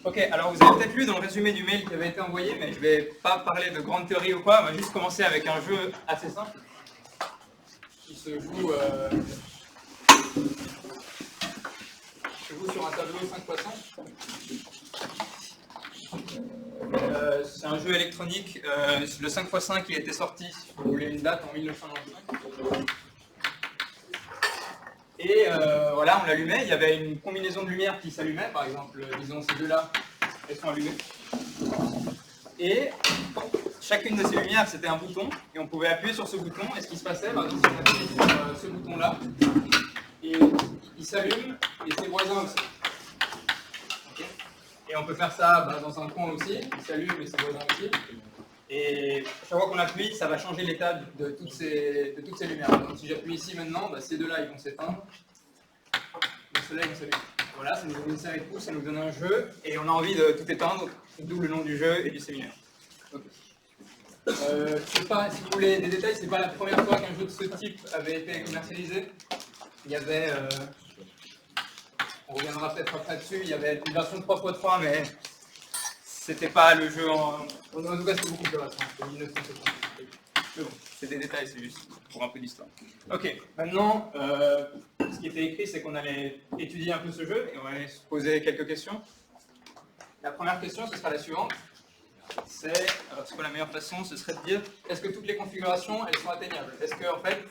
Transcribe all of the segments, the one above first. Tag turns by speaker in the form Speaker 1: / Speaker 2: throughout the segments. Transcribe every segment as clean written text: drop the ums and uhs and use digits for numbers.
Speaker 1: Ok, alors vous avez peut-être lu dans le résumé du mail qui avait été envoyé, mais je ne vais pas parler de grandes théories ou quoi, on va juste commencer avec un jeu assez simple qui se joue sur un tableau 5x5. C'est un jeu électronique, le 5x5 il était sorti, si vous voulez une date, en 1995. Et voilà, on l'allumait, il y avait une combinaison de lumière qui s'allumait, par exemple, disons ces deux-là, elles sont allumées. Et chacune de ces lumières, c'était un bouton, et on pouvait appuyer sur ce bouton, et ce qui se passait, par exemple, si on appuyait sur ce bouton-là, et il s'allume, et ses voisins aussi. Okay. Et on peut faire ça dans un coin aussi, il s'allume et ses voisins aussi. Et chaque fois qu'on appuie, ça va changer l'état de toutes ces lumières. Donc si j'appuie ici maintenant, ces deux-là ils vont s'éteindre, et ceux-là ils vont s'allumer. Voilà, ça nous donne une série de coups, ça nous donne un jeu, et on a envie de tout éteindre, d'où le nom du jeu et du séminaire. Okay. Si vous voulez des détails, c'est pas la première fois qu'un jeu de ce type avait été commercialisé. Il y avait, on reviendra peut-être après dessus, il y avait une version de 3x3, mais c'était pas le jeu en tout cas c'était beaucoup plus récent, c'était 1970. Mais bon, c'est des détails, c'est juste pour un peu d'histoire. Ok, maintenant, ce qui était écrit, c'est qu'on allait étudier un peu ce jeu et on allait se poser quelques questions. La première question, ce sera la suivante. C'est quoi la meilleure façon? Ce serait de dire, est-ce que toutes les configurations, elles sont atteignables? Est-ce que, en fait,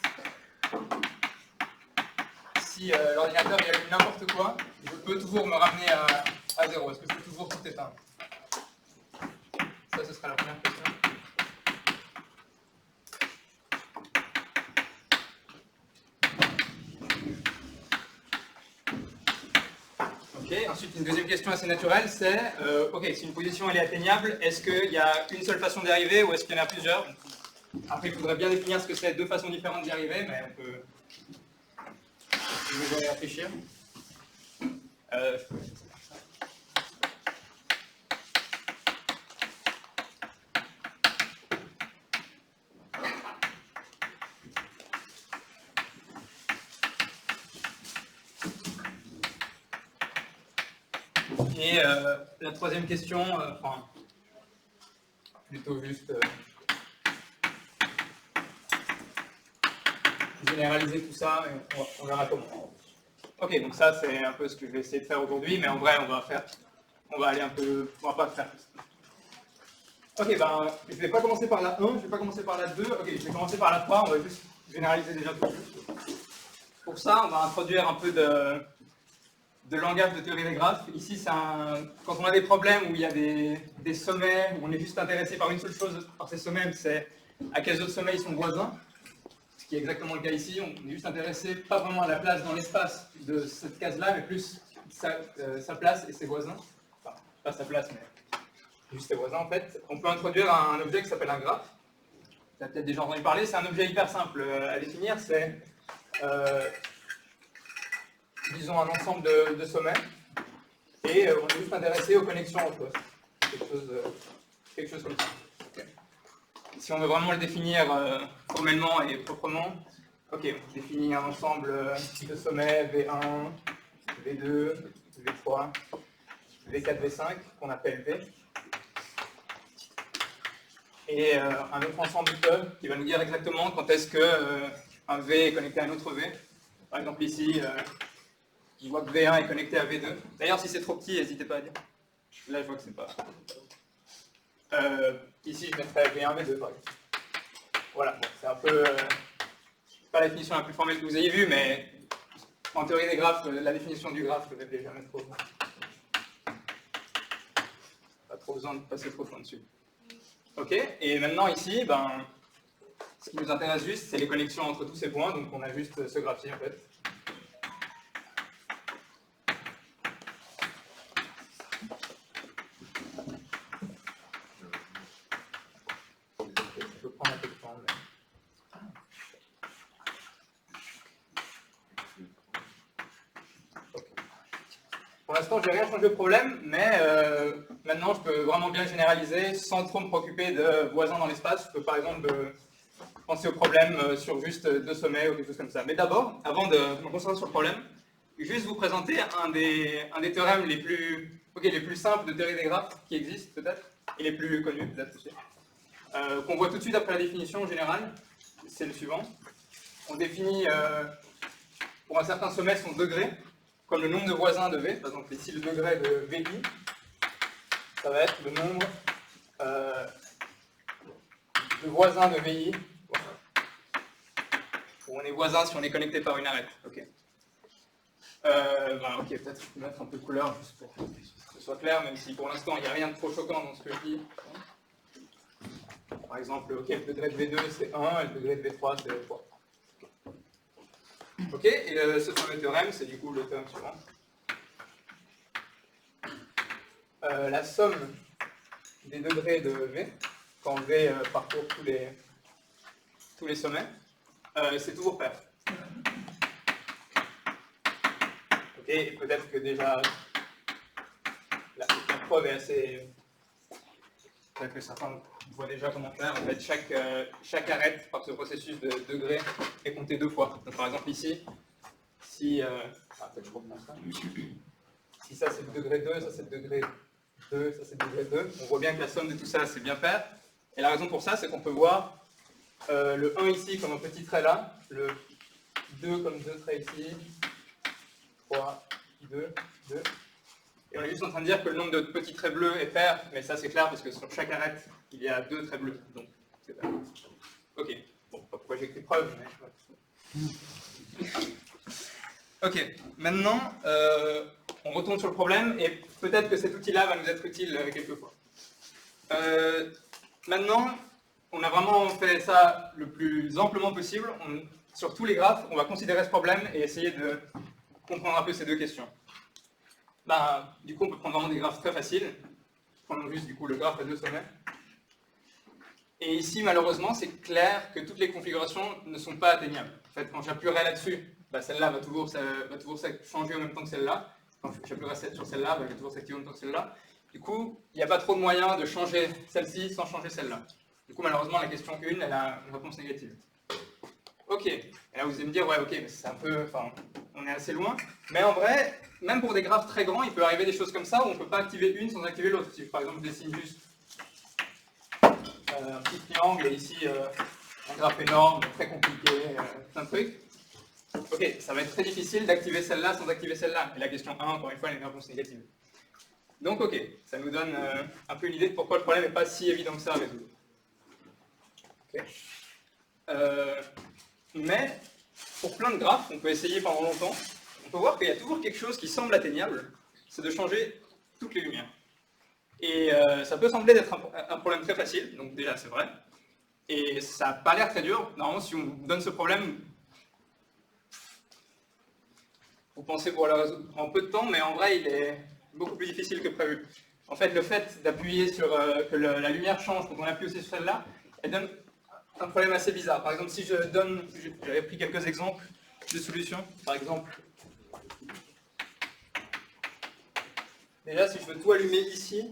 Speaker 1: si l'ordinateur il allume n'importe quoi, je peux toujours me ramener à zéro? Est-ce que je peux toujours tout éteindre? Ça, ce sera la première question. Ok, ensuite une deuxième question assez naturelle, c'est ok, si une position elle est atteignable, est-ce qu'il y a une seule façon d'y arriver ou est-ce qu'il y en a plusieurs? Après, il faudrait bien définir ce que c'est, deux façons différentes d'y arriver, mais on peut y réfléchir. Et la troisième question, enfin, plutôt juste généraliser tout ça et on verra comment. Ok, donc ça c'est un peu ce que je vais essayer de faire aujourd'hui, mais en vrai on va aller un peu, on va pas faire tout ça. Ok, je vais pas commencer par la 1, je vais pas commencer par la 2, ok, je vais commencer par la 3, on va juste généraliser déjà tout. Pour ça, on va introduire un peu de langage de théorie des graphes. Ici, quand on a des problèmes où il y a des sommets, où on est juste intéressé par une seule chose par ces sommets, c'est à quels autres sommets ils sont voisins. Ce qui est exactement le cas ici, on est juste intéressé pas vraiment à la place dans l'espace de cette case-là, mais plus sa place et ses voisins. Enfin, pas sa place, mais juste ses voisins en fait. On peut introduire un objet qui s'appelle un graphe. Vous avez peut-être déjà entendu parler, c'est un objet hyper simple à définir, c'est disons un ensemble de sommets, et on est juste intéressé aux connexions entre eux. Quelque chose comme ça. Okay. Si on veut vraiment le définir formellement et proprement, ok, on définit un ensemble de sommets V1, V2, V3, V4, V5, qu'on appelle V. Et un autre ensemble de qui va nous dire exactement quand est-ce qu'un V est connecté à un autre V. Par exemple ici, je vois que V1 est connecté à V2. D'ailleurs, si c'est trop petit, n'hésitez pas à dire. Là, je vois que c'est pas. Ici, je mettrais V1, V2 par exemple. Voilà, bon, c'est un peu. Pas la définition la plus formelle que vous ayez vue, mais en théorie des graphes, la définition du graphe, je ne vais jamais trop. Pas trop besoin de passer trop de temps dessus. Ok, et maintenant ici, ce qui nous intéresse juste, c'est les connexions entre tous ces points, donc on a juste ce graphe-ci en fait. Je peux prendre un peu de temps. Mais... Okay. Pour l'instant, je n'ai rien changé au problème, mais maintenant, je peux vraiment bien généraliser sans trop me préoccuper de voisins dans l'espace. Je peux par exemple penser au problème sur juste deux sommets ou quelque chose comme ça. Mais d'abord, avant de me concentrer sur le problème, juste vous présenter un des théorèmes les plus Ok, les plus simples de théorie des graphes qui existent peut-être, et les plus connus peut-être aussi. Qu'on voit tout de suite après la définition générale, c'est le suivant. On définit pour un certain sommet son degré, comme le nombre de voisins de V. Par exemple, ici le degré de VI, ça va être le nombre de voisins de VI. Où on est voisins si on est connecté par une arête. Ok. Ok, peut-être je peux mettre un peu de couleur juste pour que ce soit clair, même si pour l'instant il n'y a rien de trop choquant dans ce que je dis. Par exemple, ok, le degré de V2 c'est 1 et le degré de V3 c'est 3. Ok, et ce fameux théorème, c'est du coup le théorème suivant. La somme des degrés de V, quand V parcourt tous les sommets, c'est toujours pair. Ok, et peut-être que déjà la preuve est assez... Peut-être que certains voient déjà comment faire. En fait, chaque arête par ce processus de degrés est comptée 2 fois. Donc, par exemple, ici, si... peut-être je reprends ça. Si ça c'est le degré 2, ça c'est le degré 2, ça c'est le degré 2, on voit bien que la somme de tout ça c'est bien pair. Et la raison pour ça, c'est qu'on peut voir le 1 ici comme un petit trait là, le 2 comme 2 traits ici, 3, 2, 2. Et on est juste en train de dire que le nombre de petits traits bleus est pair, mais ça c'est clair parce que sur chaque arête, il y a 2 traits bleus. Donc, c'est pair. Ok, bon, pas pourquoi j'écris preuve, mais... Ok, maintenant, on retourne sur le problème, et peut-être que cet outil-là va nous être utile quelquefois. Maintenant, on a vraiment fait ça le plus amplement possible. Sur tous les graphes, on va considérer ce problème et essayer de comprendre un peu ces deux questions. Du coup, on peut prendre vraiment des graphes très faciles. Prenons juste du coup le graphe à 2 sommets. Et ici, malheureusement, c'est clair que toutes les configurations ne sont pas atteignables. En fait, quand j'appuierai là-dessus, celle-là va toujours changer en même temps que celle-là. Quand j'appuierai sur celle-là, elle va toujours s'activer en même temps que celle-là. Du coup, il n'y a pas trop de moyens de changer celle-ci sans changer celle-là. Du coup, malheureusement, la question 1, elle a une réponse négative. Ok, et là vous allez me dire, ouais, ok, mais c'est un peu, on est assez loin. Mais en vrai, même pour des graphes très grands, il peut arriver des choses comme ça où on ne peut pas activer une sans activer l'autre. Si par exemple je dessine juste un petit triangle et ici un graphe énorme, très compliqué, plein de trucs. Ok, ça va être très difficile d'activer celle-là sans activer celle-là. Et la question 1, encore une fois, elle a une réponse négative. Donc ok, ça nous donne un peu une idée de pourquoi le problème n'est pas si évident que ça à résoudre. Okay. Mais pour plein de graphes, on peut essayer pendant longtemps, on peut voir qu'il y a toujours quelque chose qui semble atteignable, c'est de changer toutes les lumières. Et ça peut sembler d'être un problème très facile, donc déjà c'est vrai, et ça n'a pas l'air très dur. Normalement, si on vous donne ce problème, vous pensez pouvoir le résoudre en peu de temps, mais en vrai il est beaucoup plus difficile que prévu. En fait, le fait d'appuyer sur que la lumière change quand on appuie aussi sur celle-là, elle donne un problème assez bizarre. Par exemple, si j'avais pris quelques exemples de solutions. Par exemple, déjà si je veux tout allumer ici,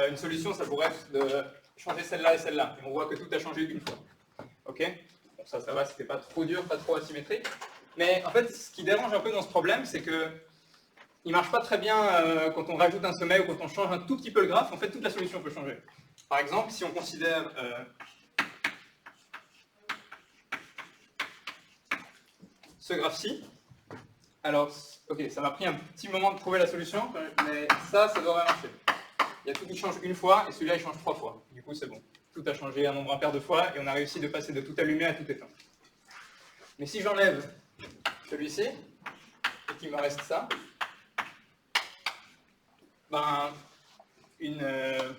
Speaker 1: une solution ça pourrait être de changer celle-là et celle-là. Et on voit que tout a changé une fois. Ok, bon, ça va, c'était pas trop dur, pas trop asymétrique. Mais en fait, ce qui dérange un peu dans ce problème, c'est que il marche pas très bien quand on rajoute un sommet ou quand on change un tout petit peu le graphe. En fait, toute la solution peut changer. Par exemple, si on considère ce graphe-ci, alors, ok, ça m'a pris un petit moment de trouver la solution, mais ça devrait marcher. Il y a tout qui change une fois, et celui-là, il change 3 fois. Du coup, c'est bon. Tout a changé un nombre impair de fois, et on a réussi de passer de tout allumé à tout éteint. Mais si j'enlève celui-ci, et qu'il me reste ça, je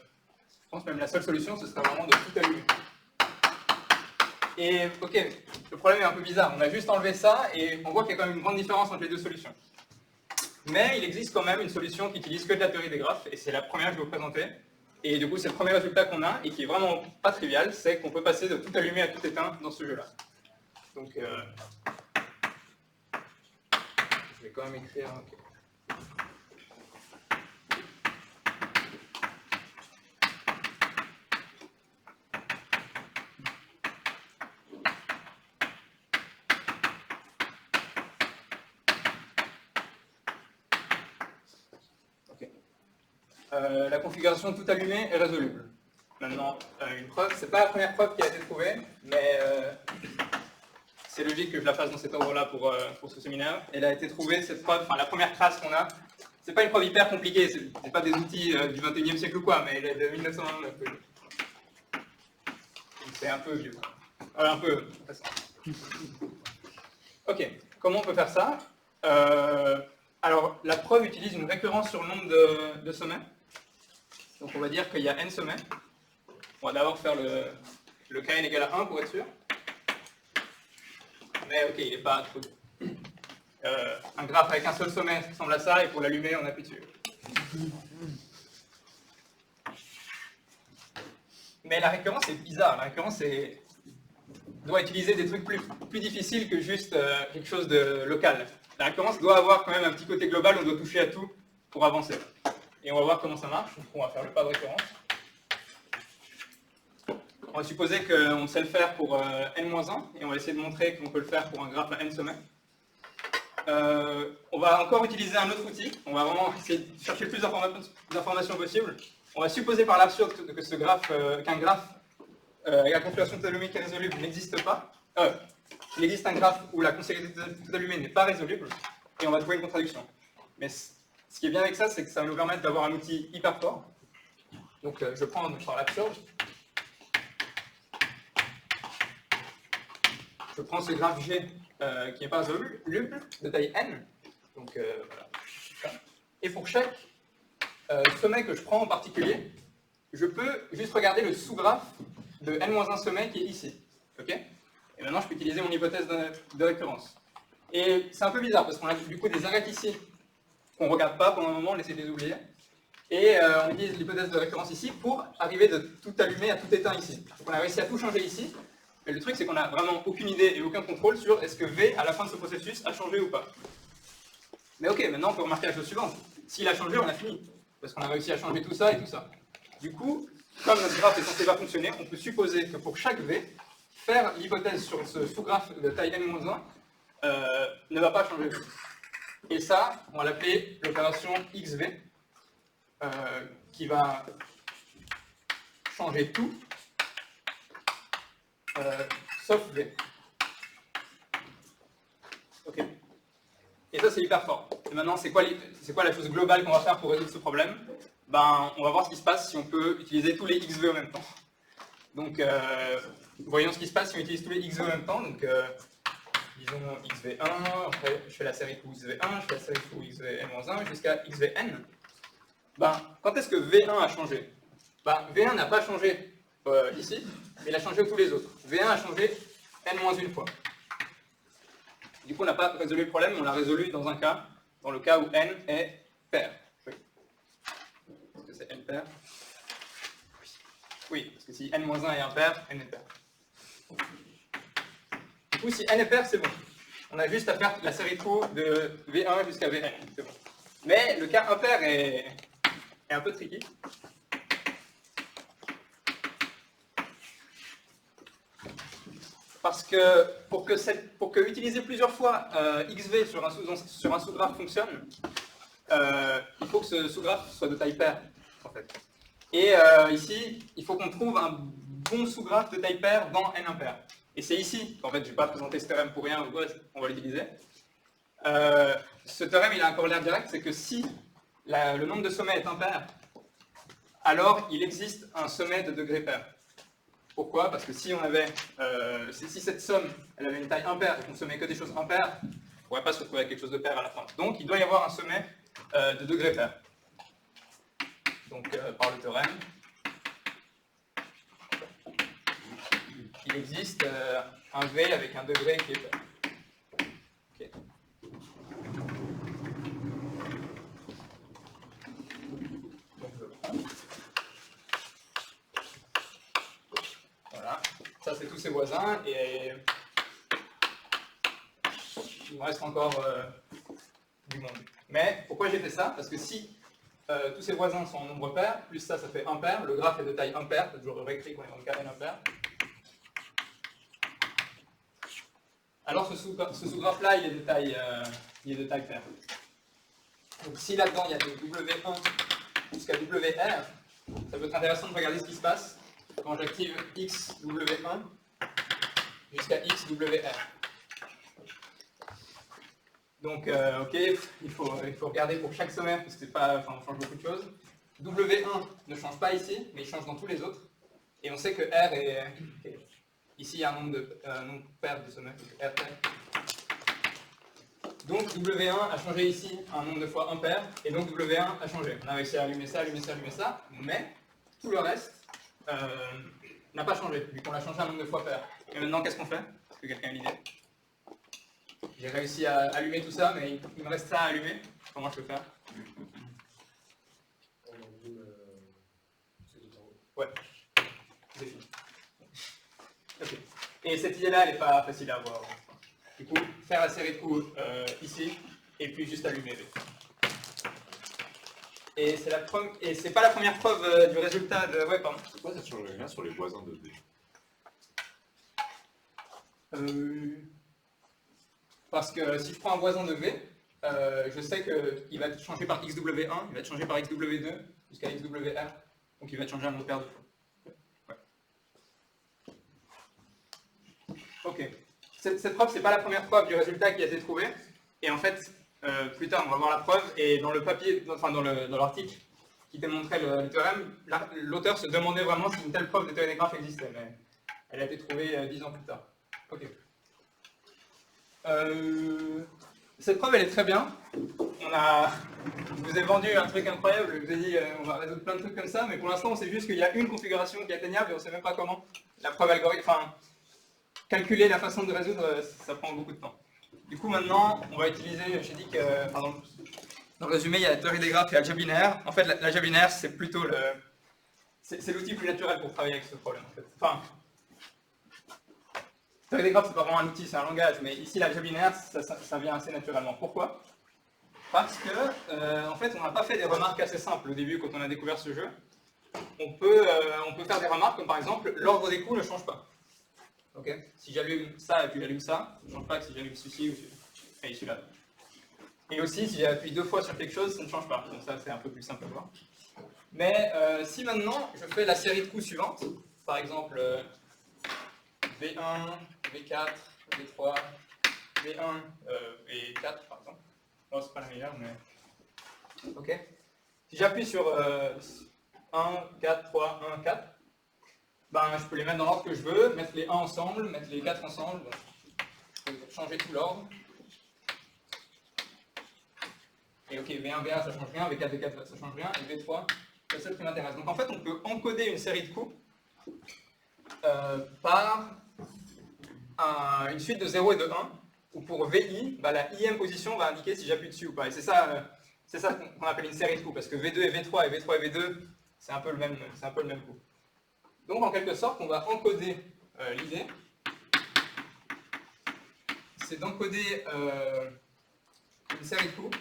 Speaker 1: pense même la seule solution, ce serait vraiment de tout allumer. Et ok, le problème est un peu bizarre. On a juste enlevé ça, et on voit qu'il y a quand même une grande différence entre les deux solutions. Mais il existe quand même une solution qui utilise que de la théorie des graphes, et c'est la première que je vais vous présenter. Et du coup, c'est le premier résultat qu'on a, et qui est vraiment pas trivial, c'est qu'on peut passer de tout allumé à tout éteint dans ce jeu-là. Donc, je vais quand même écrire... Okay. la configuration tout allumée est résoluble. Maintenant, une preuve, c'est pas la première preuve qui a été trouvée, mais c'est logique que je la fasse dans cet ordre-là pour ce séminaire. Elle a été trouvée, cette preuve, enfin la première trace qu'on a, c'est pas une preuve hyper compliquée, c'est pas des outils du 21e siècle ou quoi, mais elle est de 1929. C'est un peu vieux. Un peu. Ok, comment on peut faire ça? Alors, la preuve utilise une récurrence sur le nombre de sommets. Donc, on va dire qu'il y a n sommets. On va d'abord faire le kn égale à 1 pour être sûr. Mais ok, il n'est pas trop dur. Un graphe avec un seul sommet ressemble à ça, et pour l'allumer, on appuie dessus. Mais la récurrence est bizarre. La récurrence doit utiliser des trucs plus difficiles que juste quelque chose de local. La récurrence doit avoir quand même un petit côté global, on doit toucher à tout pour avancer. Et on va voir comment ça marche. Donc on va faire le pas de récurrence. On va supposer qu'on sait le faire pour n-1, et on va essayer de montrer qu'on peut le faire pour un graphe à n sommets. On va encore utiliser un autre outil. On va vraiment essayer de chercher le plus d'informations possible. On va supposer par l'absurde que qu'un graphe avec la configuration tout allumée qui est résoluble n'existe pas. Il existe un graphe où la configuration tout allumée n'est pas résoluble, et on va trouver une contradiction. Mais ce qui est bien avec ça, c'est que ça va nous permettre d'avoir un outil hyper fort. Donc je prends par l'absurde. Je prends ce graphe G qui n'est pas résoluble, de taille n. Donc voilà. Et pour chaque sommet que je prends en particulier, je peux juste regarder le sous-graphe de n-1 sommet qui est ici. Okay, et maintenant, je peux utiliser mon hypothèse de récurrence. Et c'est un peu bizarre, parce qu'on a du coup des arêtes ici qu'on ne regarde pas pendant un moment, on essaie de les oublier. Et on utilise l'hypothèse de récurrence ici pour arriver de tout allumer à tout éteint ici. Donc on a réussi à tout changer ici, mais le truc c'est qu'on n'a vraiment aucune idée et aucun contrôle sur est-ce que V, à la fin de ce processus, a changé ou pas. Mais ok, maintenant on peut remarquer la chose suivante. S'il a changé, on a fini. Parce qu'on a réussi à changer tout ça et tout ça. Du coup, comme notre graphe est censé pas fonctionner, on peut supposer que pour chaque V, faire l'hypothèse sur ce sous-graphe de taille n-1 ne va pas changer. Et ça, on va l'appeler l'opération XV, qui va changer tout, sauf V. Ok. Et ça, c'est hyper fort. Et maintenant, c'est quoi la chose globale qu'on va faire pour résoudre ce problème? Ben, on va voir ce qui se passe si on peut utiliser tous les XV en même temps. Donc, voyons ce qui se passe si on utilise tous les XV en même temps. Donc, disons XV1, après je fais la série pour XV1, je fais la série pour XVn-1 jusqu'à XVn. Ben, quand est-ce que V1 a changé? Ben, V1 n'a pas changé ici, mais il a changé tous les autres. V1 a changé n-1 fois. Du coup, on n'a pas résolu le problème, on l'a résolu dans un cas, dans le cas où n est pair. Oui. Est-ce que c'est n pair? Oui, parce que si n-1 est impair, n est pair. Du coup, si n est pair, c'est bon. On a juste à faire la série de trous de V1 jusqu'à Vn. C'est bon. Mais le cas impair est un peu tricky. Parce que pour que utiliser plusieurs fois XV sur un sous-graphe fonctionne, il faut que ce sous-graphe soit de taille paire, en fait. Et ici, il faut qu'on trouve un bon sous-graphe de taille paire dans n impair. Et c'est ici, en fait, je ne vais pas présenter ce théorème pour rien, on va l'utiliser. Ce théorème, il a un corollaire direct, c'est que si le nombre de sommets est impair, alors il existe un sommet de degré pair. Pourquoi? Parce que si on avait, si cette somme, elle avait une taille impaire et qu'on sommait que des choses impaires, on ne pourrait pas se retrouver avec quelque chose de pair à la fin. Donc il doit y avoir un sommet de degré pair. Donc par le théorème, il existe un V avec un degré qui est pair. Okay. Donc je prends. Voilà, ça c'est tous ses voisins et il me reste encore du monde. Mais pourquoi j'ai fait ça? Parce que si tous ces voisins sont en nombre pair, plus ça fait impair, le graphe est de taille impaire, toujours réécrit qu'on est dans le cas n impair. Alors ce sous-graphe-là, il est de taille paire. Donc si là-dedans il y a des W1 jusqu'à WR, ça peut être intéressant de regarder ce qui se passe quand j'active XW1 jusqu'à XWR. Donc, ok, il faut regarder pour chaque sommaire, parce que c'est pas, enfin, on change beaucoup de choses. W1 ne change pas ici, mais il change dans tous les autres. Et on sait que R est... Okay. Ici, il y a un nombre pair de sommaires, donc R pair. Donc W1 a changé ici un nombre de fois impair, et donc W1 a changé. On a réussi à allumer ça, allumer ça, allumer ça, mais tout le reste n'a pas changé, vu qu'on l'a changé un nombre de fois pair. Et maintenant, qu'est-ce qu'on fait? Est-ce que quelqu'un a une idée? J'ai réussi à allumer tout ça, mais il me reste ça à allumer. Comment je peux faire? Ouais, c'est fini. Okay. Et cette idée-là, elle n'est pas facile à avoir. Du coup, faire la série de coups ici, et puis juste allumer V. Et c'est pas la première preuve du résultat de... Ouais, pardon.
Speaker 2: Pourquoi ça ne change rien sur les voisins de V?
Speaker 1: Parce que si je prends un voisin de V, je sais qu'il va changer par XW1, il va changer par XW2 jusqu'à XWR, donc il va changer un autre paire de fois. Ouais. Ok. Cette preuve, c'est pas la première preuve du résultat qui a été trouvé, et en fait, plus tard, on va voir la preuve, et dans le papier, enfin dans l'article qui démontrait le théorème, l'auteur se demandait vraiment si une telle preuve de théorie des graphes existait, mais elle a été trouvée 10 ans plus tard. Ok. Cette preuve, elle est très bien. Je vous ai vendu un truc incroyable, je vous ai dit on va résoudre plein de trucs comme ça, mais pour l'instant on sait juste qu'il y a une configuration qui est atteignable et on ne sait même pas comment. La preuve algorithmique, enfin, calculer la façon de résoudre, ça prend beaucoup de temps. Du coup maintenant, on va utiliser, j'ai dit que, pardon, dans le résumé il y a la théorie des graphes et l'algèbre binaire. En fait l'algèbre binaire c'est plutôt c'est l'outil plus naturel pour travailler avec ce problème en fait. Enfin, la théorie des graphes, c'est pas vraiment un outil, c'est un langage, mais ici l'algèbre binaire, ça vient assez naturellement. Pourquoi? Parce que, en fait, on n'a pas fait des remarques assez simples au début quand on a découvert ce jeu. On peut faire des remarques comme par exemple, l'ordre des coups ne change pas. Okay. Si j'allume ça et puis j'allume ça, ça ne change pas que si j'allume celui-ci ou celui-là. Et aussi, si j'appuie 2 fois sur quelque chose, ça ne change pas. Donc ça, c'est un peu plus simple à voir. Mais si maintenant, je fais la série de coups suivante, par exemple, V1, V4, V3, V1, V4 par exemple. Non, c'est pas la meilleure, mais... Ok. Si j'appuie sur 1, 4, 3, 1, 4, ben, je peux les mettre dans l'ordre que je veux, mettre les 1 ensemble, mettre les 4 ensemble, donc je peux changer tout l'ordre. Et ok, V1, V1 ça change rien, V4, V4 ça change rien, et V3, c'est ça qui m'intéresse. Donc en fait, on peut encoder une série de coups par une suite de 0 et de 1, où pour VI, bah, la ième position va indiquer si j'appuie dessus ou pas. Et c'est ça qu'on appelle une série de coups, parce que V2 et V3 et V3 et V2, c'est un peu le même coup. Donc en quelque sorte, on va encoder l'idée. C'est d'encoder une série de coups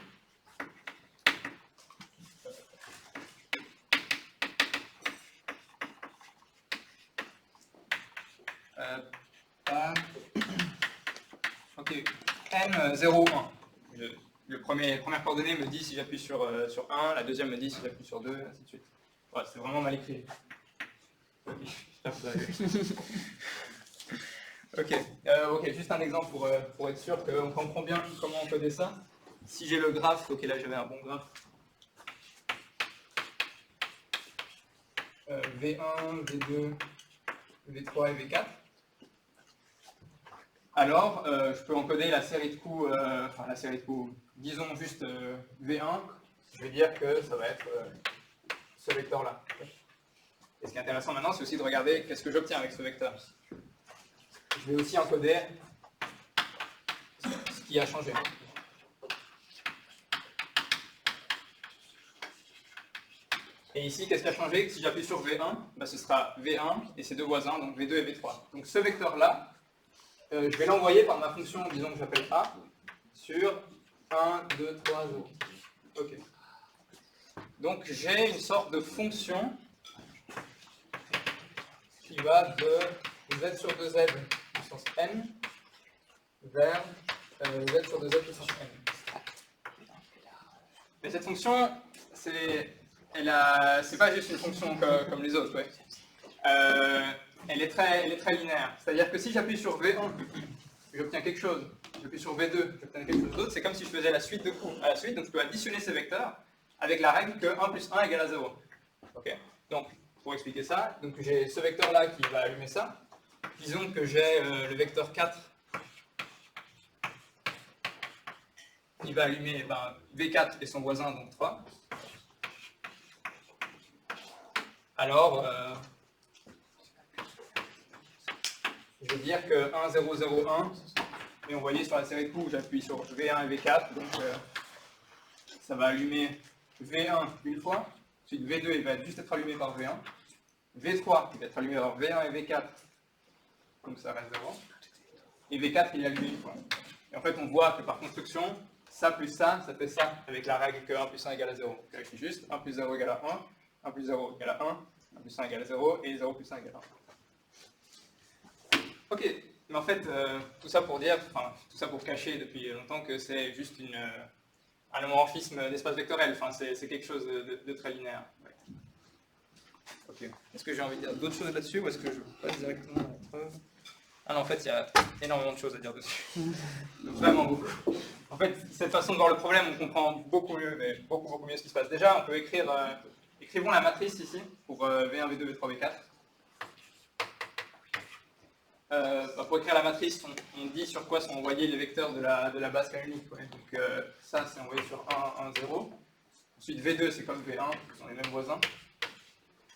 Speaker 1: par N0, 1. Première coordonnée me dit si j'appuie sur 1, la deuxième me dit si j'appuie sur 2, ainsi de suite. Ouais, c'est vraiment mal écrit. Ok, juste un exemple pour être sûr qu'on comprend bien comment encoder ça. Si j'ai le graphe, ok là j'avais un bon graphe. V1, V2, V3 et V4. Alors, je peux encoder la série de coups, disons juste V1, je vais dire que ça va être ce vecteur-là. Et ce qui est intéressant maintenant, c'est aussi de regarder qu'est-ce que j'obtiens avec ce vecteur. Je vais aussi encoder ce qui a changé. Et ici, qu'est-ce qui a changé? Si j'appuie sur V1, bah, ce sera V1 et ses deux voisins, donc V2 et V3. Donc ce vecteur-là, je vais l'envoyer par ma fonction, disons que j'appelle A, sur 1, 2, 3, 0. Ok. Donc j'ai une sorte de fonction qui va de z sur 2z puissance n vers z sur 2z puissance n. Mais cette fonction, elle c'est pas juste une fonction comme les autres, ouais. Elle est très linéaire. C'est-à-dire que si j'appuie sur V1, j'obtiens quelque chose. J'appuie sur V2, j'obtiens quelque chose d'autre. C'est comme si je faisais la suite de coups à la suite. Donc je peux additionner ces vecteurs avec la règle que 1 plus 1 égale à 0. Ok. Donc, pour expliquer ça, donc j'ai ce vecteur-là qui va allumer ça. Disons que j'ai le vecteur 4 qui va allumer V4 et son voisin, donc 3. Alors, je vais dire que 1, 0, 0, 1, et on voyait sur la série de coups, j'appuie sur V1 et V4, donc ça va allumer V1 une fois, ensuite V2 il va juste être allumé par V1, V3 il va être allumé par V1 et V4, donc ça reste 0, et V4 il est allumé une fois. Et en fait on voit que par construction, ça plus ça fait ça, avec la règle que 1 plus 1 égale à 0. Je vérifie juste, 1 plus 0 égale à 1, 1 plus 0 égale à 1, 1 plus 1 égale à 0, et 0 plus 1 égale à 1. Ok, mais en fait, tout ça pour dire, enfin, tout ça pour cacher depuis longtemps que c'est juste un homomorphisme d'espace vectoriel, enfin, c'est quelque chose de très linéaire. Ouais. Ok, est-ce que j'ai envie de dire d'autres choses là-dessus, ou est-ce que je passe directement à la preuve? Ah non, en fait, il y a énormément de choses à dire dessus. Vraiment beaucoup. En fait, cette façon de voir le problème, on comprend beaucoup mieux, mais beaucoup mieux ce qui se passe. Déjà, on peut écrire, écrivons la matrice ici, pour V1, V2, V3, V4. Pour écrire la matrice, on dit sur quoi sont envoyés les vecteurs de la base canonique. Ouais. Donc ça, c'est envoyé sur 1, 1, 0. Ensuite, V2, c'est comme V1, ce sont les mêmes voisins.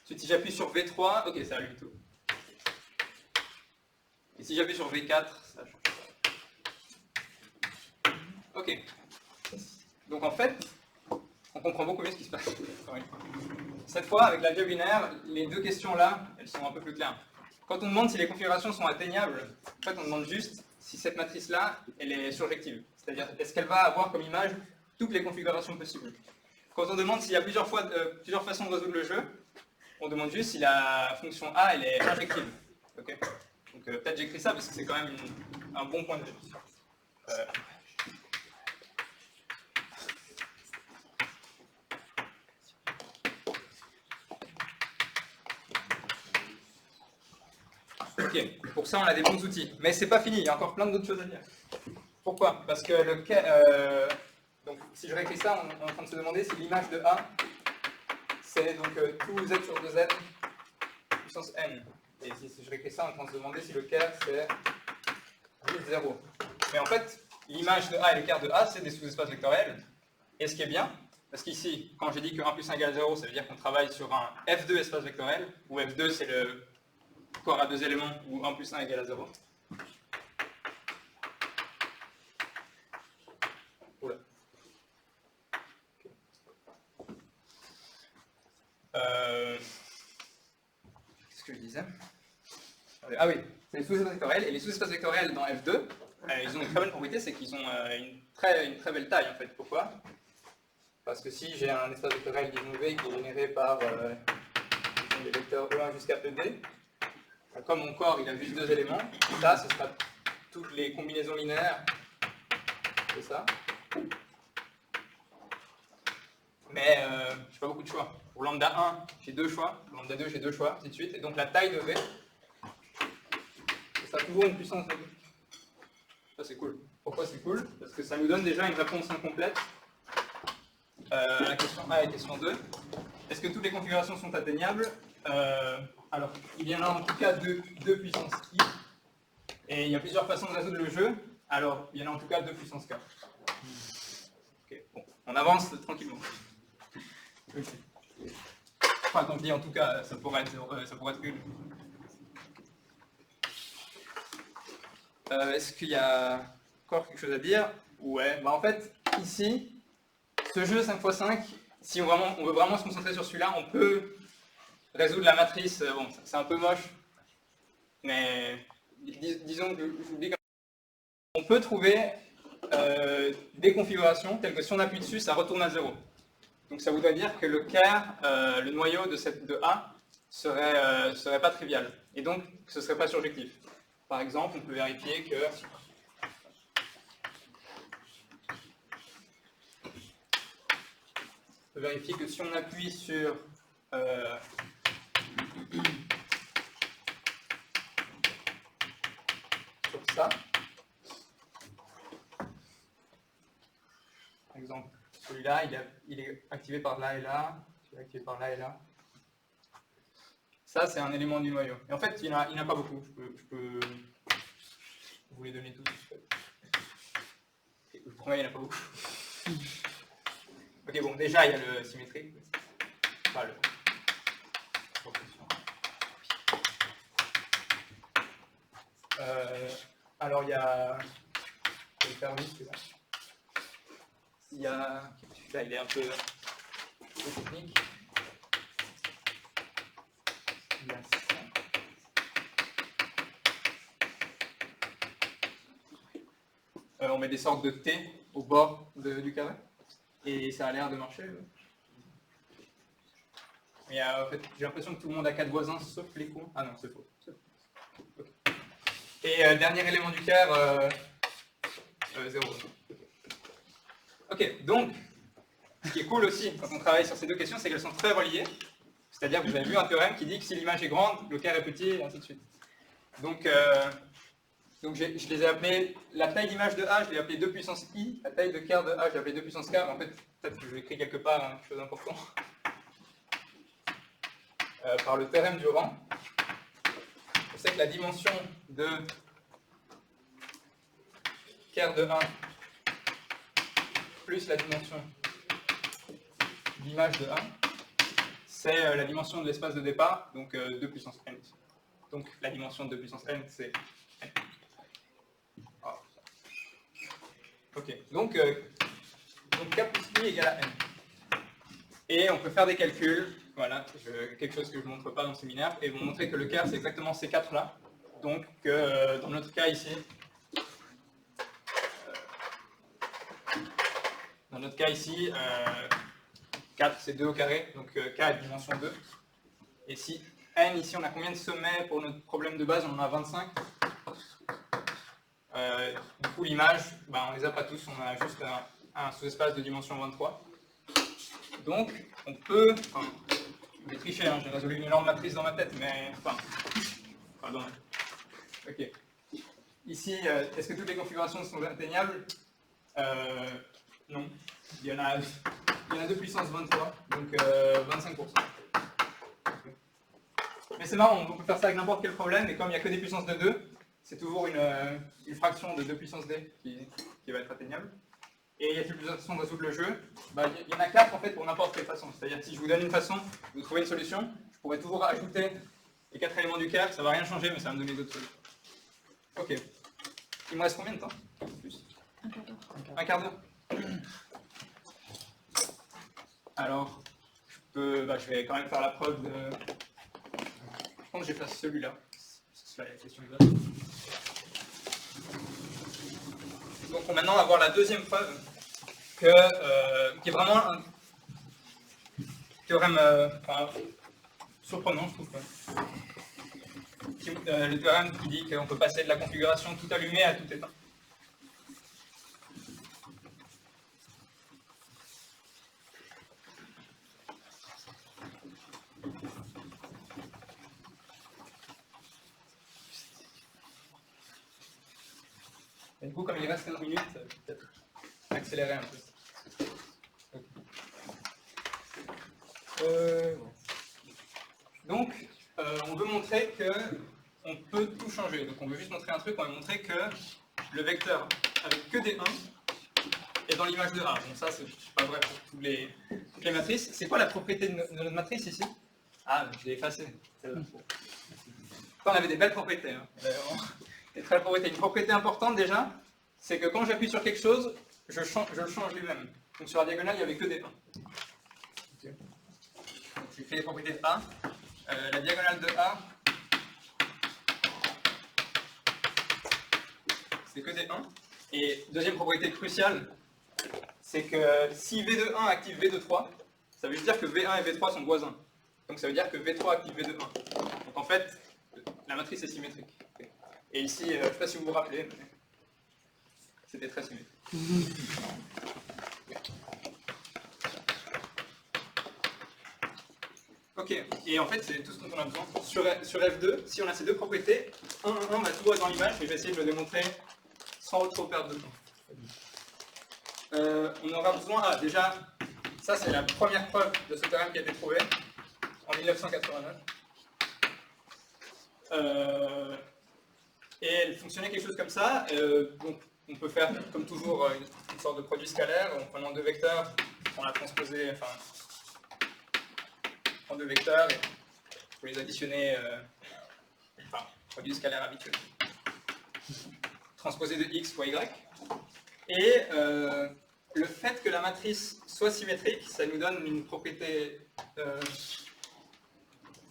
Speaker 1: Ensuite, si j'appuie sur V3, ok, ça allume tout. Et si j'appuie sur V4, ça change. Ok. Donc en fait, on comprend beaucoup mieux ce qui se passe. Cette fois, avec l'algèbre binaire, les deux questions là, elles sont un peu plus claires. Quand on demande si les configurations sont atteignables, en fait on demande juste si cette matrice-là, elle est surjective. C'est-à-dire, est-ce qu'elle va avoir comme image toutes les configurations possibles. Quand on demande s'il y a plusieurs façons de résoudre le jeu, on demande juste si la fonction A, elle est injective. Okay. Donc peut-être j'écris ça parce que c'est quand même un bon point de vue. Ok, pour ça on a des bons outils. Mais c'est pas fini, il y a encore plein d'autres choses à dire. Pourquoi? Parce que donc, si je réécris ça, on est en train de se demander si l'image de A, c'est donc tout z sur 2z puissance n. Et si je réécris ça, on est en train de se demander si le ker c'est juste 0. Mais en fait, l'image de A et le ker de A, c'est des sous-espaces vectoriels. Et ce qui est bien, parce qu'ici, quand j'ai dit que 1 plus 1 égale 0, ça veut dire qu'on travaille sur un F2 espace vectoriel, où F2 c'est le corps à deux éléments, où 1 plus 1 égale à 0. Oula. Qu'est-ce que je disais? Ah oui, c'est les sous-espaces vectoriels. Et les sous-espaces vectoriels dans F2, ils ont une très bonne propriété, c'est qu'ils ont une très belle taille en fait. Pourquoi? Parce que si j'ai un espace vectoriel disons V qui est généré par les vecteurs E1 jusqu'à ED, comme mon corps il a juste deux éléments, ça ce sera toutes les combinaisons linéaires de ça. Mais je n'ai pas beaucoup de choix. Pour lambda 1, j'ai deux choix. Pour lambda 2, j'ai deux choix, ainsi de suite. Et donc la taille de V, ça sera toujours une puissance de V. Ça c'est cool. Pourquoi c'est cool? Parce que ça nous donne déjà une réponse incomplète à la question 1 et la question 2. Est-ce que toutes les configurations sont atteignables? Alors, il y en a en tout cas deux puissance I. Et il y a plusieurs façons de résoudre le jeu. Alors, il y en a en tout cas 2 puissance K. Ok, bon, on avance tranquillement. Okay. Enfin, quand je dis en tout cas, ça pourrait être une. Est-ce qu'il y a encore quelque chose à dire? Ouais, bah en fait, ici, ce jeu 5x5, si on veut vraiment se concentrer sur celui-là, on peut résoudre la matrice. Bon, c'est un peu moche, mais disons que j'oublie quand même. On peut trouver des configurations telles que si on appuie dessus, ça retourne à 0. Donc ça voudrait dire que le ker, le noyau de A, serait pas trivial. Et donc, ce serait pas surjectif. Par exemple, on peut vérifier que vérifier que si on appuie sur ça, par exemple, celui-là, il est activé par là et là, celui-là est activé par là et là. Ça, c'est un élément du noyau. Et en fait, il n'y en a pas beaucoup. Je peux vous les donner tous. Je vous promets, il n'y en a pas beaucoup. Ok, bon, déjà, il y a le symétrique. Enfin, le... alors, il y a... Je vais le faire vite, celui-là. Il y a... Là, il est un peu technique. Il y a ça. On met des sortes de T au bord du carré. Et ça a l'air de marcher. Mais en fait, j'ai l'impression que tout le monde a 4 voisins, sauf les cons. Ah non, c'est faux. Okay. Et dernier élément du quart, 0. Ok, donc, ce qui est cool aussi quand on travaille sur ces deux questions, c'est qu'elles sont très reliées. C'est-à-dire que vous avez vu un théorème qui dit que si l'image est grande, le quart est petit, et ainsi de suite. Donc je les ai appelés, la taille d'image de A, je l'ai appelé 2 puissance I, la taille de quart de A, je l'ai appelé 2 puissance K, mais en fait, peut-être que je l'ai écrit quelque part, hein, quelque chose d'important. Par le théorème du rang, je sais que la dimension de quart de 1 plus la dimension d'image de 1, c'est la dimension de l'espace de départ, donc 2 puissance n. Donc la dimension de 2 puissance n, c'est n. Oh. Ok, donc k plus i égale à n. Et on peut faire des calculs, voilà, quelque chose que je ne montre pas dans le séminaire, et vous montrer que le quart, c'est exactement ces 4-là. Donc, dans notre cas ici, dans notre cas ici, 4 c'est 2 au carré, donc k est dimension 2. Et si n, ici on a combien de sommets pour notre problème de base? On en a 25. Du coup l'image, on ne les a pas tous, on a juste un sous-espace de dimension 23. Donc on peut, enfin, je vais tricher, hein, j'ai résolu une énorme matrice dans ma tête, mais pardon. Ok. Ici, est-ce que toutes les configurations sont atteignables? Non. Il y en a 2 puissance 23, donc 25%. Mais c'est marrant, on peut faire ça avec n'importe quel problème, et comme il n'y a que des puissances de 2, c'est toujours une fraction de 2 puissance d qui va être atteignable. Et il y a plusieurs façons de résoudre le jeu. Il y en a 4 en fait pour n'importe quelle façon. C'est-à-dire que si je vous donne une façon, vous trouvez une solution, je pourrais toujours ajouter les 4 éléments du quart, ça ne va rien changer, mais ça va me donner d'autres solutions. Ok. Il me reste combien de temps? Plus. Un quart d'heure. Alors, je vais quand même faire la preuve de... Je pense que j'ai fait celui-là. C'est la question de... Donc maintenant on va voir la deuxième preuve qui est vraiment un théorème surprenant, je trouve. Le théorème qui dit qu'on peut passer de la configuration tout allumé à tout éteint. Et du coup, comme il reste 15 minutes, peut-être accélérer un peu. Donc, on veut montrer qu'on peut tout changer. Donc, on veut juste montrer un truc, on veut montrer que le vecteur avec que des 1 est dans l'image de A. Donc ça, c'est pas vrai pour toutes les matrices. C'est quoi la propriété de notre matrice ici? Ah, je l'ai effacé. On avait des belles propriétés. Hein. Une propriété importante déjà, c'est que quand j'appuie sur quelque chose, je le change lui-même. Donc sur la diagonale, il n'y avait que des 1. Okay. Donc j'ai fait les propriétés de A. La diagonale de A, c'est que des 1. Et deuxième propriété cruciale, c'est que si V de 1 active V de 3, ça veut dire que V1 et V3 sont voisins. Donc ça veut dire que V3 active V de 1. Donc en fait, la matrice est symétrique. Et ici, je ne sais pas si vous vous rappelez, mais c'était très symétrique. Ok, et en fait, c'est tout ce dont on a besoin. Sur F2, si on a ces deux propriétés, 1, 1, 1 va tout être dans l'image, et je vais essayer de le démontrer sans trop perdre de temps. On aura besoin, déjà, ça c'est la première preuve de ce théorème qui a été trouvé en 1989. Et elle fonctionnait quelque chose comme ça. Donc on peut faire, comme toujours, une sorte de produit scalaire en prenant deux vecteurs, on l'a transposé, enfin, on prend deux vecteurs et on peut les additionner, enfin, produit scalaire habituel. Transposé de x fois y. Et le fait que la matrice soit symétrique, ça nous donne une propriété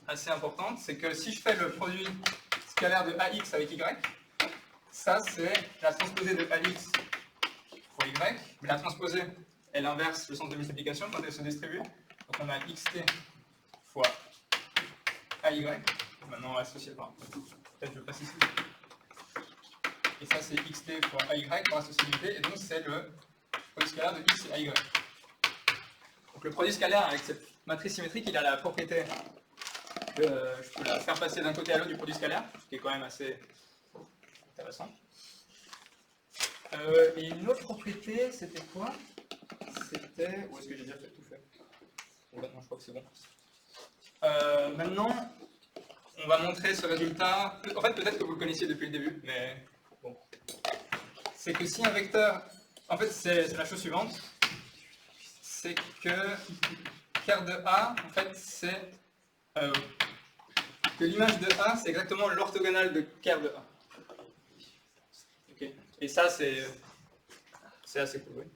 Speaker 1: assez importante, c'est que si je fais le produit scalaire de ax avec y, ça c'est la transposée de ax fois y, mais la transposée, elle inverse le sens de multiplication quand elle se distribue, donc on a xt fois ay, maintenant on va associer, peut-être je passe ici, et ça c'est xt fois ay par associabilité, et donc c'est le produit scalaire de x et ay. Donc le produit scalaire avec cette matrice symétrique, il a la propriété que je peux la faire passer d'un côté à l'autre du produit scalaire, ce qui est quand même assez intéressant. Et une autre propriété, c'était quoi? C'était... Où est-ce que j'ai déjà tout fait? Bon, non, je crois que c'est bon. Maintenant, on va montrer ce résultat. En fait, peut-être que vous le connaissiez depuis le début, mais bon. C'est que si un vecteur... En fait, c'est la chose suivante. C'est que ker de A, en fait, c'est... que l'image de A, c'est exactement l'orthogonale de ker de A. Okay. Et ça, c'est assez cool, oui.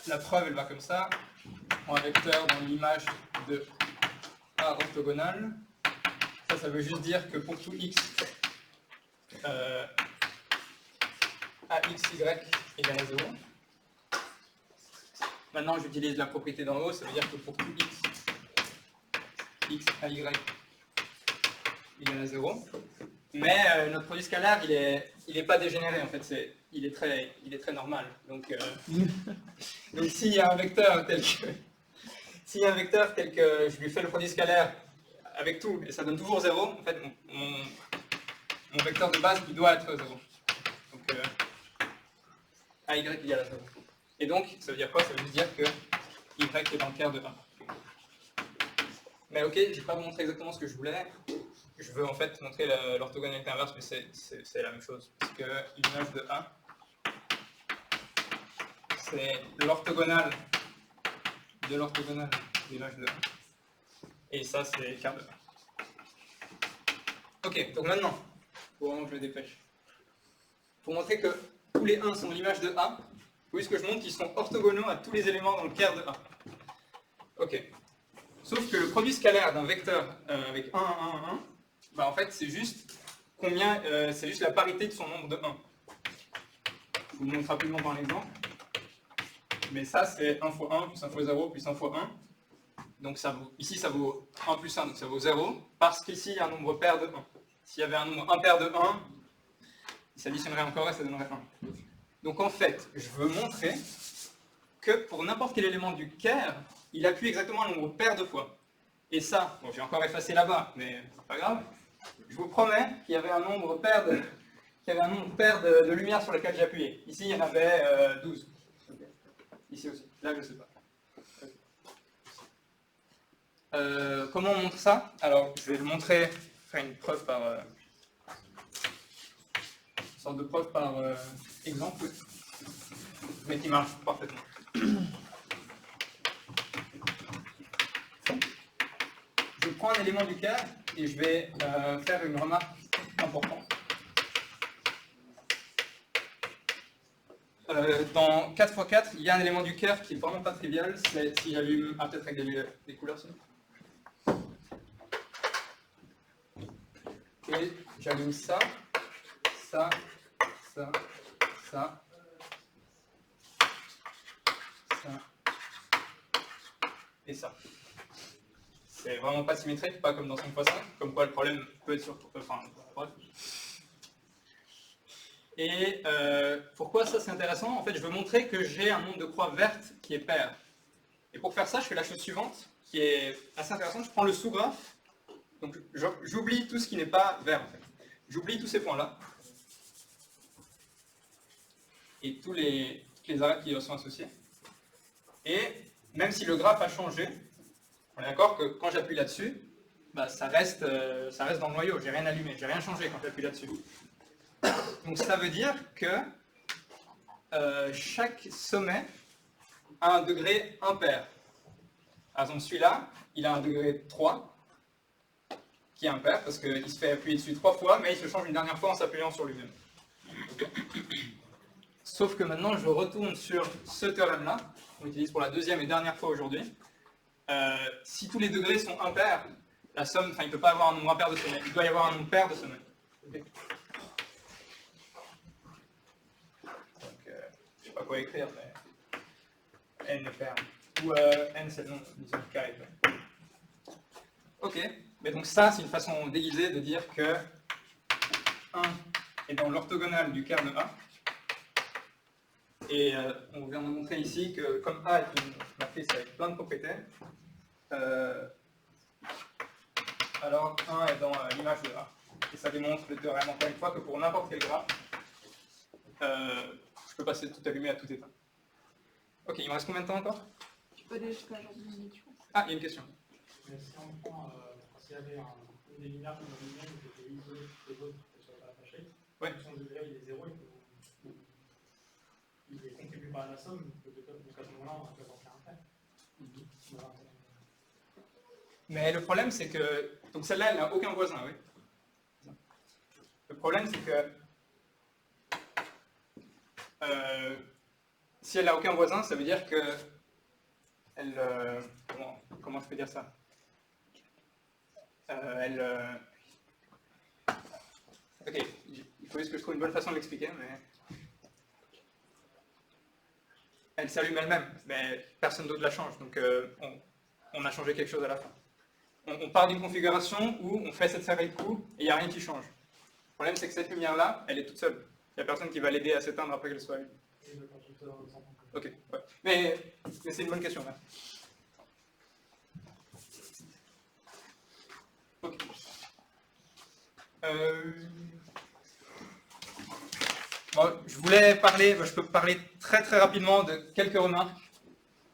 Speaker 1: La preuve, elle va comme ça. On prend un vecteur dans l'image de A orthogonale. Ça veut juste dire que pour tout x, AXY égale à 0. Maintenant, j'utilise la propriété d'en haut, ça veut dire que pour tout x AY égale à 0. Mais notre produit scalaire, il est pas dégénéré, en fait, il est très normal. Donc s'il y a un vecteur tel que je lui fais le produit scalaire avec tout, et ça donne toujours 0, en fait, mon vecteur de base, il doit être 0. Donc AY égale à 0. Et donc, ça veut dire quoi? Ça veut dire que Y est dans le ker de 1. Mais ok, j'ai pas montré exactement ce que je voulais. Je veux en fait montrer l'orthogonalité inverse, mais c'est la même chose. Parce que l'image de 1, c'est l'orthogonale de l'image de 1. Et ça, c'est ker de 1. Ok, donc maintenant, pour que je me dépêche. Pour montrer que tous les 1 sont l'image de A, oui, ce que je montre qu'ils sont orthogonaux à tous les éléments dans le ker de A. Ok. Sauf que le produit scalaire d'un vecteur avec 1, 1, 1, bah en fait c'est juste c'est juste la parité de son nombre de 1. Je vous le montre rapidement dans l'exemple. Mais ça c'est 1 fois 1 plus 1 fois 0 plus 1 fois 1. Donc ici ça vaut 1 plus 1, donc ça vaut 0, parce qu'ici il y a un nombre pair de 1. S'il y avait un nombre impair de 1, il s'additionnerait encore et ça donnerait 1. Donc en fait, je veux montrer que pour n'importe quel élément du ker, il appuie exactement un nombre pair de fois. Et ça, bon, j'ai encore effacé là-bas, mais c'est pas grave. Je vous promets qu'il y avait un nombre pair de lumière sur lequel j'appuyais. Ici, il y en avait 12. Ici aussi. Là, je ne sais pas. Comment on montre ça? Alors, je vais le montrer, faire une preuve par... une sorte de preuve par exemple, mais qui marche parfaitement. Je prends un élément du ker et je vais faire une remarque importante. Dans 4x4, il y a un élément du ker qui est vraiment pas trivial, c'est si j'allume... Ah, peut-être avec des couleurs sinon. Et j'allume ça, ça, ça, ça, ça, et ça. C'est vraiment pas symétrique, pas comme dans 5x5, comme quoi le problème peut être sur... Enfin, bref. Et pourquoi ça c'est intéressant? En fait, je veux montrer que j'ai un nombre de croix vertes qui est pair. Et pour faire ça, je fais la chose suivante. qui est assez intéressante. Je prends le sous-graphe, donc j'oublie tout ce qui n'est pas vert en fait. J'oublie tous ces points-là et tous les arêtes qui y sont associés. Et même si le graphe a changé, on est d'accord que quand j'appuie là-dessus, bah, ça reste dans le noyau, j'ai rien allumé, j'ai rien changé quand j'appuie là-dessus. Donc ça veut dire que chaque sommet a un degré impair. Par exemple, celui-là, il a un degré 3, qui est impair, parce qu'il se fait appuyer dessus 3 fois, mais il se change une dernière fois en s'appuyant sur lui-même. Sauf que maintenant, je retourne sur ce théorème-là, qu'on utilise pour la deuxième et dernière fois aujourd'hui. Si tous les degrés sont impairs, la somme, il ne peut pas avoir un nombre impair de sommets, il doit y avoir un nombre pair de sommets. Okay. Donc, je ne sais pas quoi écrire, mais n est pair. Ou n c'est le nom, disons, carré. Ok, mais donc ça, c'est une façon déguisée de dire que 1 est dans l'orthogonale du kerne A. Et on vient de montrer ici que comme A est une matrice avec plein de propriétés, alors 1 est dans l'image de A. Et ça démontre le théorème encore une fois que pour n'importe quel graphe, je peux passer de tout allumé à tout éteint. Ok, il me reste combien de temps encore?
Speaker 3: Tu peux aller jusqu'à genre 10 minutes, je pense.
Speaker 1: Ah, il y a une question.
Speaker 4: Mais si on prend, s'il y avait une des lumières comme la lumière qui était isolée des autres, qu'elle ne soit pas attachée,
Speaker 1: Ouais.
Speaker 4: son degré il est 0, il est contribué par la somme, donc à ce moment-là, on peut en faire un fait.
Speaker 1: Mais le problème, c'est que... Donc celle-là, elle n'a aucun voisin, oui. Le problème, c'est que... si elle n'a aucun voisin, ça veut dire que... comment je peux dire ça? Ok, il faut juste que je trouve une bonne façon de l'expliquer, mais... Elle s'allume elle-même, mais personne d'autre la change, donc on a changé quelque chose à la fin. On part d'une configuration où on fait cette série de coups et il n'y a rien qui change. Le problème, c'est que cette lumière-là, elle est toute seule. Il n'y a personne qui va l'aider à s'éteindre après qu'elle soit allumée. Ok, ouais. Mais c'est une bonne question, là. Ok. Bon, je peux parler très très rapidement de quelques remarques,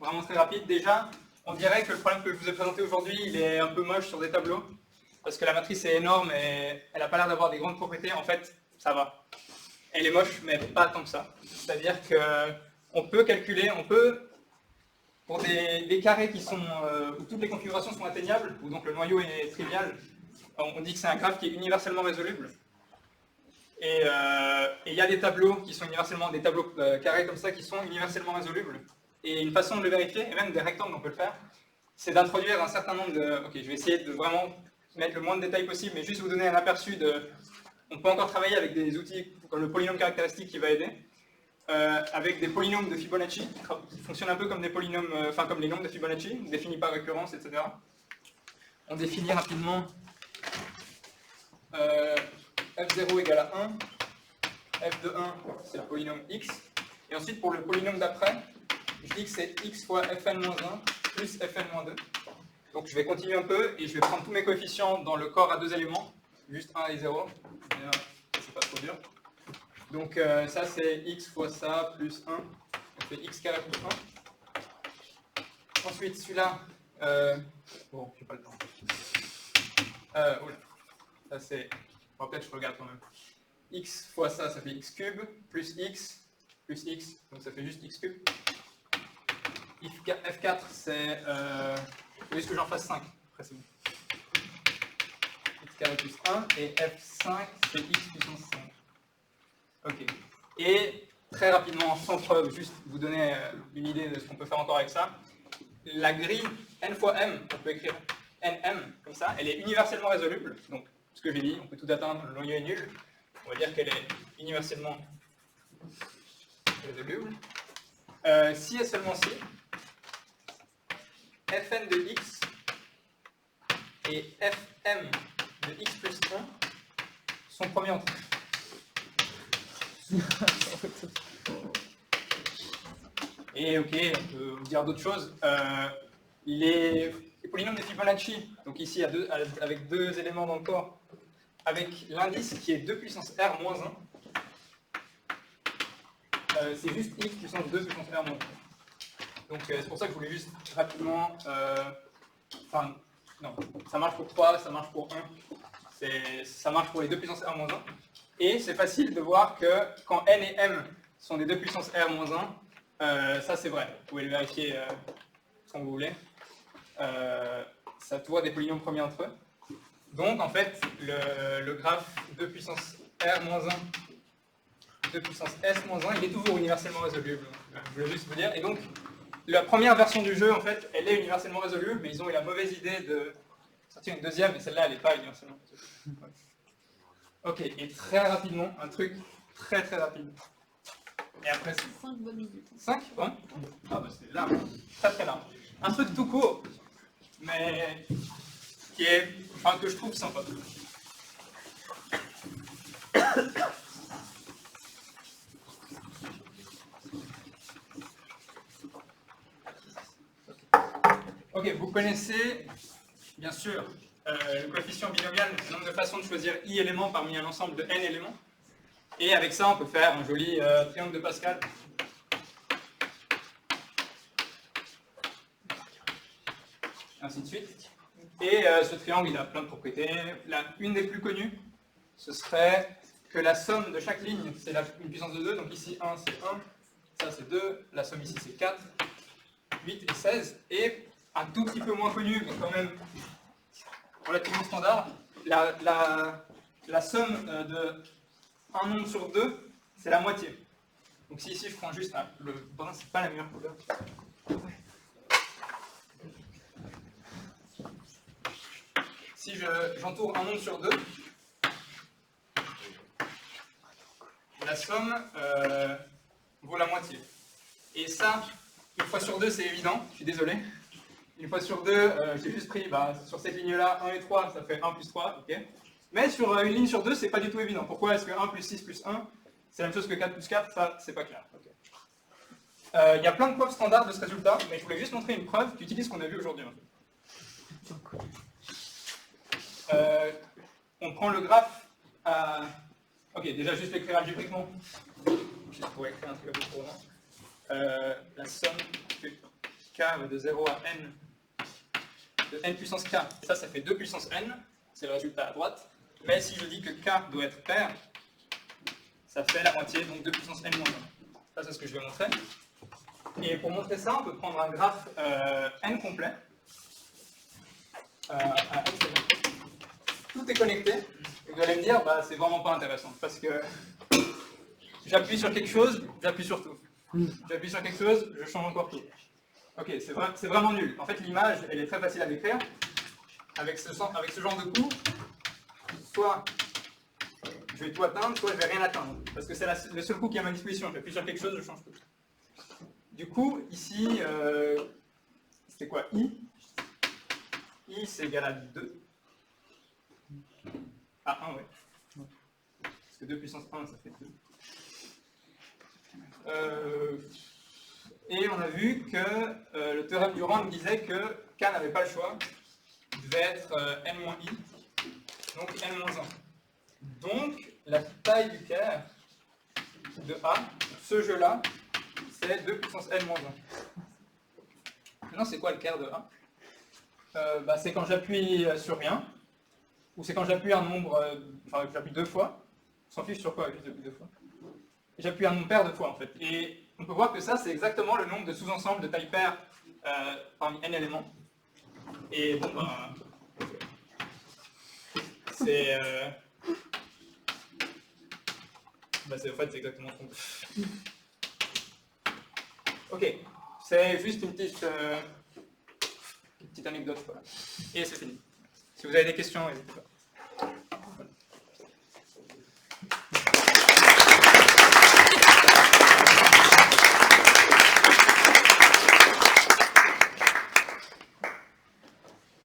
Speaker 1: vraiment très rapides. Déjà, on dirait que le problème que je vous ai présenté aujourd'hui, il est un peu moche sur des tableaux, parce que la matrice est énorme et elle n'a pas l'air d'avoir des grandes propriétés. En fait, ça va. Elle est moche, mais pas tant que ça. C'est-à-dire qu'on peut calculer, pour des carrés qui sont, où toutes les configurations sont atteignables, où donc le noyau est trivial, on dit que c'est un graphe qui est universellement résoluble. Et il y a des tableaux qui sont universellement, des tableaux carrés comme ça qui sont universellement résolubles. Et une façon de le vérifier, et même des rectangles on peut le faire, c'est d'introduire un certain nombre de... Ok, je vais essayer de vraiment mettre le moins de détails possible, mais juste vous donner un aperçu de... On peut encore travailler avec des outils comme le polynôme caractéristique qui va aider, avec des polynômes de Fibonacci, qui fonctionnent un peu comme des polynômes, comme les nombres de Fibonacci, définis par récurrence, etc. On définit rapidement f0 égale à 1, f de 1 c'est le polynôme x, et ensuite pour le polynôme d'après, je dis que c'est x fois fn-1 plus fn-2. Donc je vais continuer un peu et je vais prendre tous mes coefficients dans le corps à deux éléments, juste 1 et 0, c'est pas trop dur. Donc ça c'est x fois ça plus 1, donc c'est x carré plus 1. Ensuite celui-là, bon, j'ai pas le temps. Oula, ça c'est, bon, peut-être je regarde quand même. X fois ça fait x cube, plus x, donc ça fait juste x cube. F4 c'est, vous voulez que j'en fasse 5, après c'est bon. X carré plus 1, et F5 c'est x puissance 5. Ok. Et très rapidement, sans preuve, juste vous donner une idée de ce qu'on peut faire encore avec ça. La grille n fois m, on peut écrire nm comme ça, elle est universellement résoluble. Donc, ce que j'ai dit, on peut tout atteindre, le noyau est nul. On va dire qu'elle est universellement résoluble. Si et seulement si, fn de x et fm de x plus 1 sont premiers entre eux. Et ok, on peut vous dire d'autres choses. les polynômes de Fibonacci, donc ici avec deux éléments dans le corps, avec l'indice qui est 2 puissance R moins 1, c'est juste x puissance 2 puissance R moins 1. Donc c'est pour ça que je voulais juste rapidement... Enfin, non, ça marche pour 3, ça marche pour 1, ça marche pour les 2 puissance R moins 1. Et c'est facile de voir que quand n et m sont des 2 puissance R moins 1, ça c'est vrai, vous pouvez le vérifier quand vous voulez. Ça voit des polynômes premiers entre eux. Donc en fait, le graphe 2 puissance R moins 1, 2 puissance S moins 1, il est toujours universellement résoluble. Je voulais juste vous dire. Et donc, la première version du jeu, en fait, elle est universellement résolue, mais ils ont eu la mauvaise idée de sortir une deuxième, et celle-là, elle n'est pas universellement résolue. Ouais. Ok, et très rapidement, un truc très rapide. Et après,
Speaker 3: 5 bonnes minutes.
Speaker 1: 5 ouais. Ah bah c'est large, très large. Un truc tout court, mais qui est, enfin, que je trouve sympa. Ok, vous connaissez bien sûr le coefficient binomial, le nombre de façons de choisir i éléments parmi un ensemble de n éléments. Et avec ça, on peut faire un joli triangle de Pascal. Ainsi de suite. Et ce triangle, il a plein de propriétés. Une des plus connues, ce serait que la somme de chaque ligne, c'est une puissance de 2. Donc ici, 1, c'est 1. Ça, c'est 2. La somme ici, c'est 4. 8 et 16. Et un tout petit peu moins connu, mais quand même relativement standard, la somme de un nombre sur 2, c'est la moitié. Donc si ici je prends juste le brun, c'est pas la meilleure couleur. Si j'entoure un nombre sur 2, la somme vaut la moitié. Et ça, une fois sur 2, c'est évident, je suis désolé. Une fois sur 2, j'ai juste pris, sur cette ligne-là, 1 et 3, ça fait 1 plus 3, ok. Mais sur une ligne sur 2, c'est pas du tout évident. Pourquoi est-ce que 1 plus 6 plus 1, c'est la même chose que 4 plus 4? Ça, c'est pas clair. Okay. Y a plein de preuves standards de ce résultat, mais je voulais juste montrer une preuve qui utilise ce qu'on a vu aujourd'hui. On prend le graphe à... Ok, déjà juste l'écrire algébriquement. Juste pour écrire un truc un peu pour moi. La somme de k va de 0 à n, de n puissance k. Ça fait 2 puissance n, c'est le résultat à droite. Mais si je dis que k doit être pair, ça fait la moitié, donc 2 puissance n moins 1. Ça, c'est ce que je vais montrer. Et pour montrer ça, on peut prendre un graphe n complet. Tout est connecté. Et vous allez me dire, c'est vraiment pas intéressant. Parce que j'appuie sur quelque chose, j'appuie sur tout. J'appuie sur quelque chose, je change encore tout. Ok, c'est vraiment nul. En fait, l'image, elle est très facile à décrire. Avec ce genre de coup, soit je vais tout atteindre, soit je vais rien atteindre. Parce que c'est le seul coup qui est à ma disposition. J'appuie sur quelque chose, je change tout. Du coup, ici, c'était quoi? I, c'est égal à 2. Ah, 1, ouais. Parce que 2 puissance 1, ça fait 2. Et on a vu que le théorème du Rand disait que K n'avait pas le choix. Il devait être n-i, donc n-1. Donc, la taille du kerr de A, ce jeu-là, c'est 2 puissance n-1. Maintenant, c'est quoi le kerr de A? C'est quand j'appuie sur rien, ou c'est quand j'appuie un nombre, enfin j'appuie 2 fois, on s'en fiche sur quoi j'appuie 2 fois. J'appuie un nombre pair 2 fois en fait. Et on peut voir que ça c'est exactement le nombre de sous-ensembles de taille paire parmi n éléments. Et bon c'est en fait c'est exactement ce qu'on peut. Ok, c'est juste une petite anecdote, voilà. Et c'est fini. Si vous avez des questions, n'hésitez pas.